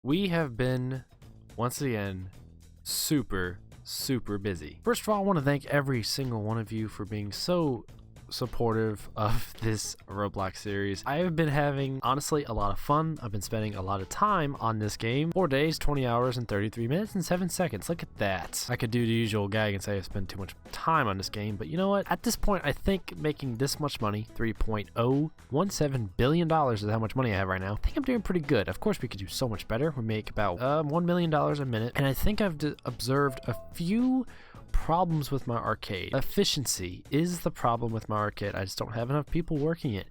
We have been, once again, super busy. First of all, I want to thank every single one of you for being so supportive of this Roblox series. I have been having, honestly, a lot of fun. I've been spending a lot of time on this game. 4 days, 20 hours, and 33 minutes and 7 seconds. Look at that. I could do the usual gag and say I spent too much time on this game, but you know what? At this point, I think making this much money, $3.017 billion is how much money I have right now. I think I'm doing pretty good. Of course, we could do so much better. We make about $1 million a minute, and I think I've observed a few problems with my arcade. Efficiency is the problem with my arcade. I just don't have enough people working it.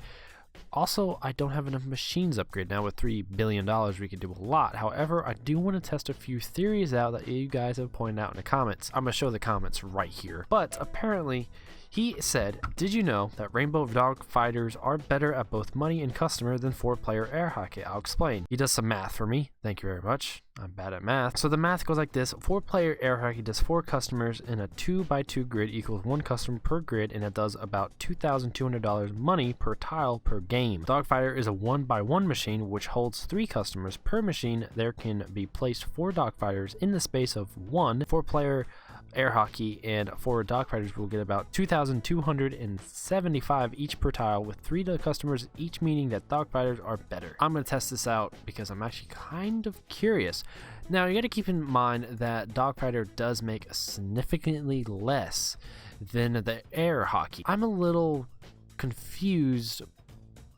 Also, I don't have enough machines upgraded. Now with $3 billion, we can do a lot. However, I do want to test a few theories out that you guys have pointed out in the comments. I'm going to show the comments right here. But apparently, he said, did you know that Rainbow Dog Fighters are better at both money and customer than 4-player air hockey? I'll explain. He does some math for me. Thank you very much. I'm bad at math. So the math goes like this. 4-player air hockey does 4 customers in a 2x2 grid equals 1 customer per grid, and it does about $2,200 money per tile per game. Dogfighter is a 1x1 machine which holds 3 customers per machine. There can be placed 4 dogfighters in the space of 1 4-player air hockey, and 4 dogfighters will get about $2,275 each per tile with 3 customers each, meaning that dogfighters are better. I'm going to test this out because I'm actually kind of curious. Now you got to keep in mind that dogfighter does make significantly less than the air hockey. I'm a little confused,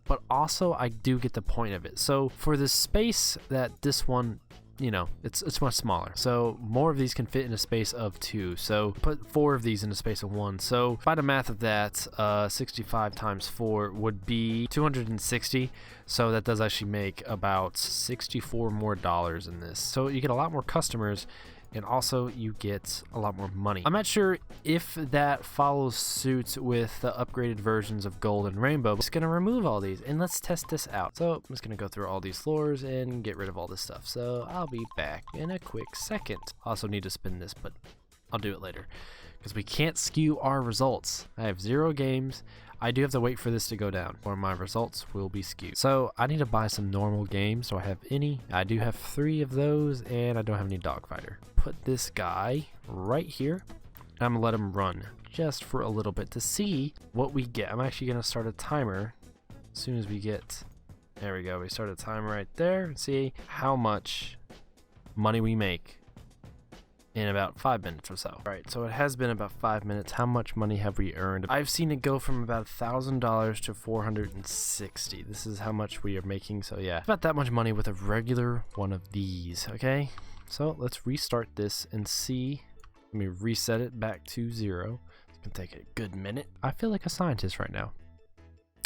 but also I do get the point of it. So for the space that this one, you know, it's much smaller, so more of these can fit in a space of 2, so put 4 of these in a space of 1. So by the math of that, 65 times 4 would be 260, so that does actually make about $64 more in this. So you get a lot more customers, and also you get a lot more money. I'm not sure if that follows suit with the upgraded versions of Gold and Rainbow. I'm just gonna remove all these and let's test this out. So I'm just gonna go through all these floors and get rid of all this stuff. So I'll be back in a quick second. Also need to spin this, but I'll do it later because we can't skew our results. I have 0 games. I do have to wait for this to go down or my results will be skewed. So I need to buy some normal games. Do I have any? I do have 3 of those, and I don't have any dogfighter. Put this guy right here. I'm gonna let him run just for a little bit to see what we get. I'm actually gonna start a timer as soon as we get, there we go. We start a timer right there and see how much money we make in about 5 minutes or so. All right, so it has been about 5 minutes. How much money have we earned? I've seen it go from about $1,000 to $460. This is how much we are making. So yeah, about that much money with a regular one of these. Okay, so let's restart this and see. Let me reset it back to 0. It's gonna take a good minute. I feel like a scientist right now.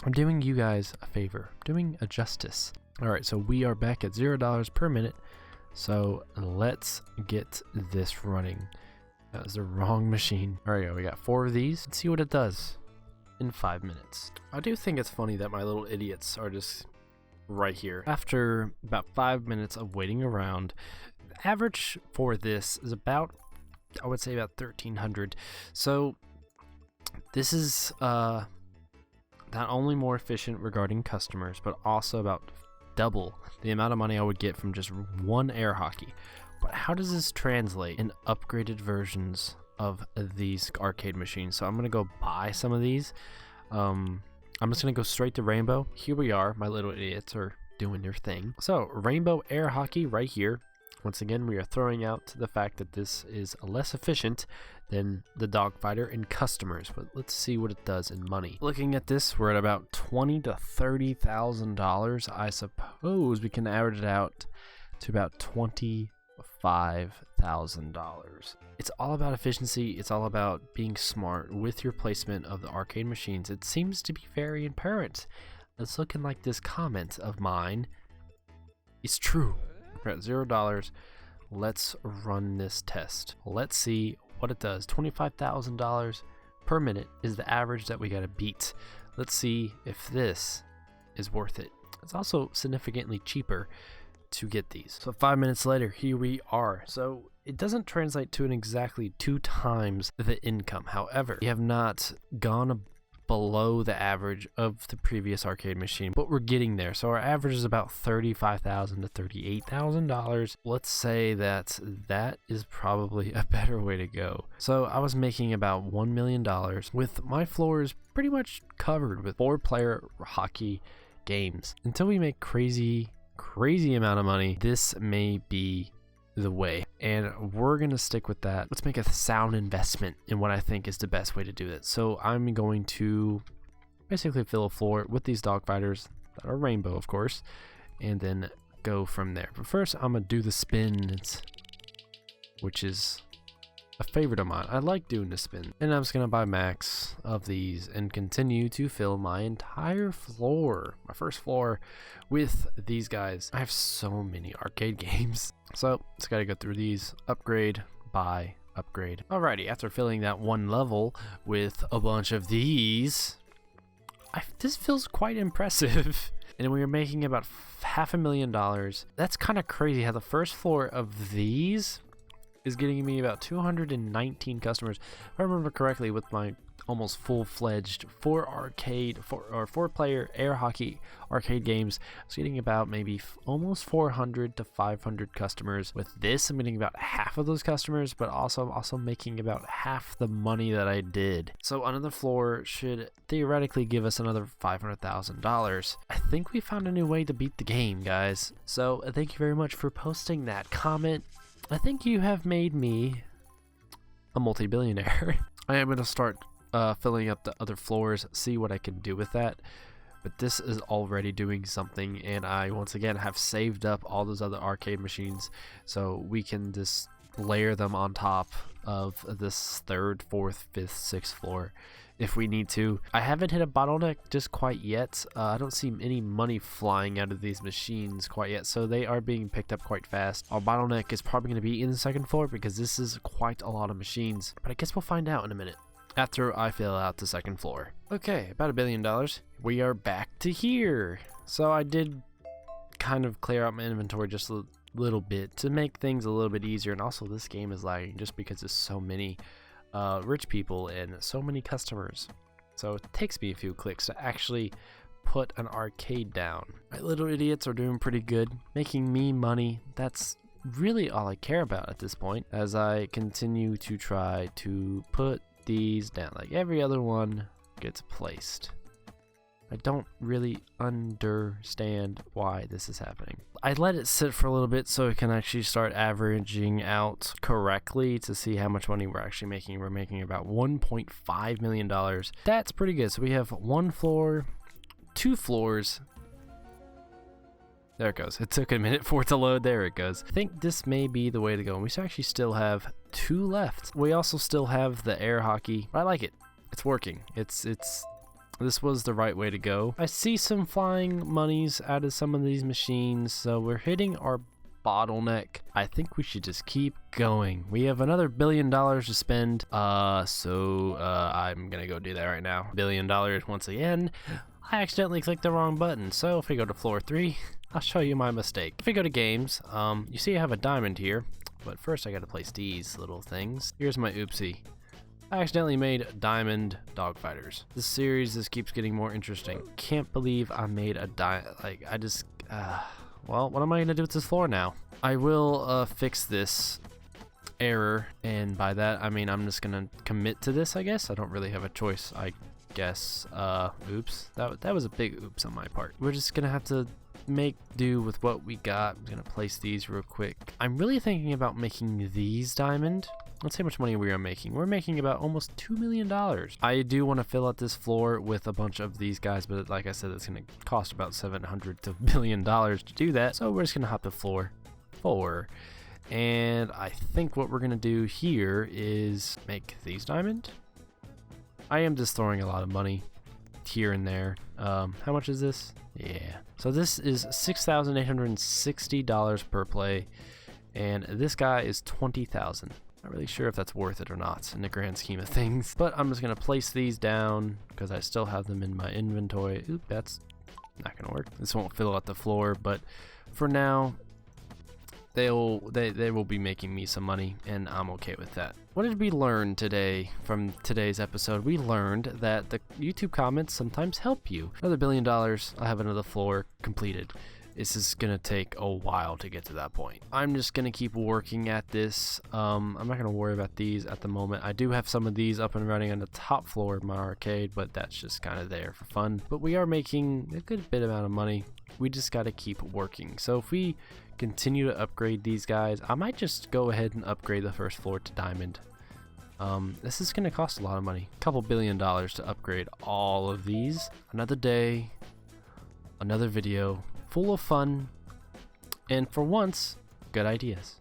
I'm doing you guys a favor, doing a justice. All right, so we are back at $0 per minute. So let's get this running. That was the wrong machine. There we go. We got 4 of these. Let's see what it does in 5 minutes. I do think it's funny that my little idiots are just right here. After about 5 minutes of waiting around, the average for this is about, I would say about 1,300. So this is not only more efficient regarding customers, but also about double the amount of money I would get from just 1 air hockey. But how does this translate in upgraded versions of these arcade machines? So I'm gonna go buy some of these. I'm just gonna go straight to Rainbow. Here we are. My little idiots are doing their thing. So Rainbow air hockey right here. Once again, we are throwing out the fact that this is less efficient than the dogfighter in customers, but let's see what it does in money. Looking at this, we're at about $20,000 to $30,000. I suppose we can average it out to about $25,000. It's all about efficiency. It's all about being smart with your placement of the arcade machines. It seems to be very apparent. It's looking like this comment of mine is true. We're at $0. Let's run this test. Let's see what it does. $25,000 per minute is the average that we gotta beat. Let's see if this is worth it. It's also significantly cheaper to get these. So 5 minutes later, here we are. So it doesn't translate to an exactly 2 times the income. However, we have not gone below the average of the previous arcade machine, but we're getting there. So our average is about $35,000 to $38,000. Let's say that is probably a better way to go. So I was making about $1 million with my floors pretty much covered with 4-player hockey games. Until we make crazy amount of money, this may be the way, and we're gonna stick with that. Let's make a sound investment in what I think is the best way to do it. So I'm going to basically fill a floor with these dog fighters that are rainbow, of course, and then go from there. But first I'm gonna do the spins, which is a favorite of mine. I like doing the spin, and I'm just gonna buy max of these and continue to fill my entire floor, my first floor, with these guys. I have so many arcade games, so just gotta go through these, upgrade, buy, upgrade. Alrighty, after filling that one level with a bunch of these, this feels quite impressive. And we are making about $500,000. That's kind of crazy how the first floor of these is getting me about 219 customers. If I remember correctly, with my almost full-fledged 4-player air hockey arcade games, I was getting about maybe almost 400 to 500 customers. With this, I'm getting about half of those customers, but also making about half the money that I did. So another floor should theoretically give us another $500,000. I think we found a new way to beat the game, guys. So thank you very much for posting that comment. I think you have made me a multi-billionaire. I am going to start filling up the other floors, see what I can do with that. But this is already doing something, and I once again have saved up all those other arcade machines, so we can just layer them on top of this 3rd, 4th, 5th, 6th floor if we need to. I haven't hit a bottleneck just quite yet. I don't see any money flying out of these machines quite yet, so they are being picked up quite fast. Our bottleneck is probably going to be in the 2nd floor because this is quite a lot of machines, but I guess we'll find out in a minute after I fill out the 2nd floor. Okay, about $1 billion. We are back to here. So I did kind of clear out my inventory just a little bit to make things a little bit easier, and also this game is lagging just because there's so many rich people and so many customers, so it takes me a few clicks to actually put an arcade down. My little idiots are doing pretty good, making me money. That's really all I care about at this point, as I continue to try to put these down. Like every other one gets placed. I don't really understand why this is happening. I let it sit for a little bit so it can actually start averaging out correctly to see how much money we're actually making. We're making about $1.5 million. That's pretty good. So we have 1 floor, 2 floors. There it goes. It took a minute for it to load. There it goes. I think this may be the way to go. We actually still have 2 left. We also still have the air hockey. I like it. It's working. This was the right way to go. I see some flying monies out of some of these machines, so we're hitting our bottleneck. I think we should just keep going. We have another $1 billion to spend, so I'm gonna go do that right now. $1 billion once again. I accidentally clicked the wrong button, so if we go to floor 3, I'll show you my mistake. If we go to games, you see I have a diamond here, but first I gotta place these little things. Here's my oopsie. I accidentally made diamond dog fighters. This series just keeps getting more interesting. Can't believe I made a well, what am I gonna do with this floor now? I will fix this error, and by that I mean I'm just gonna commit to this, I guess. I don't really have a choice, I guess. Oops, that was a big oops on my part. We're just gonna have to make do with what we got. I'm gonna place these real quick. I'm really thinking about making these diamond. Let's see how much money we are making. We're making about almost $2 million. I do want to fill out this floor with a bunch of these guys, but like I said, it's going to cost about $700 to $1 billion to do that. So we're just going to hop to floor 4. And I think what we're going to do here is make these diamond. I am just throwing a lot of money here and there. How much is this? Yeah. So this is $6,860 per play. And this guy is $20,000. Not really sure if that's worth it or not in the grand scheme of things, but I'm just gonna place these down because I still have them in my inventory. Oop, that's not gonna work. This won't fill out the floor, but for now they will be making me some money, and I'm okay with that. What did we learn today from today's episode? We learned that the YouTube comments sometimes help you. Another $1 billion, I have another floor completed. This is gonna take a while to get to that point. I'm just gonna keep working at this. I'm not gonna worry about these at the moment. I do have some of these up and running on the top floor of my arcade, but that's just kind of there for fun. But we are making a good bit amount of money. We just gotta keep working. So if we continue to upgrade these guys, I might just go ahead and upgrade the first floor to diamond. This is gonna cost a lot of money. A couple $1 billion to upgrade all of these. Another day, another video, full of fun, and for once, good ideas.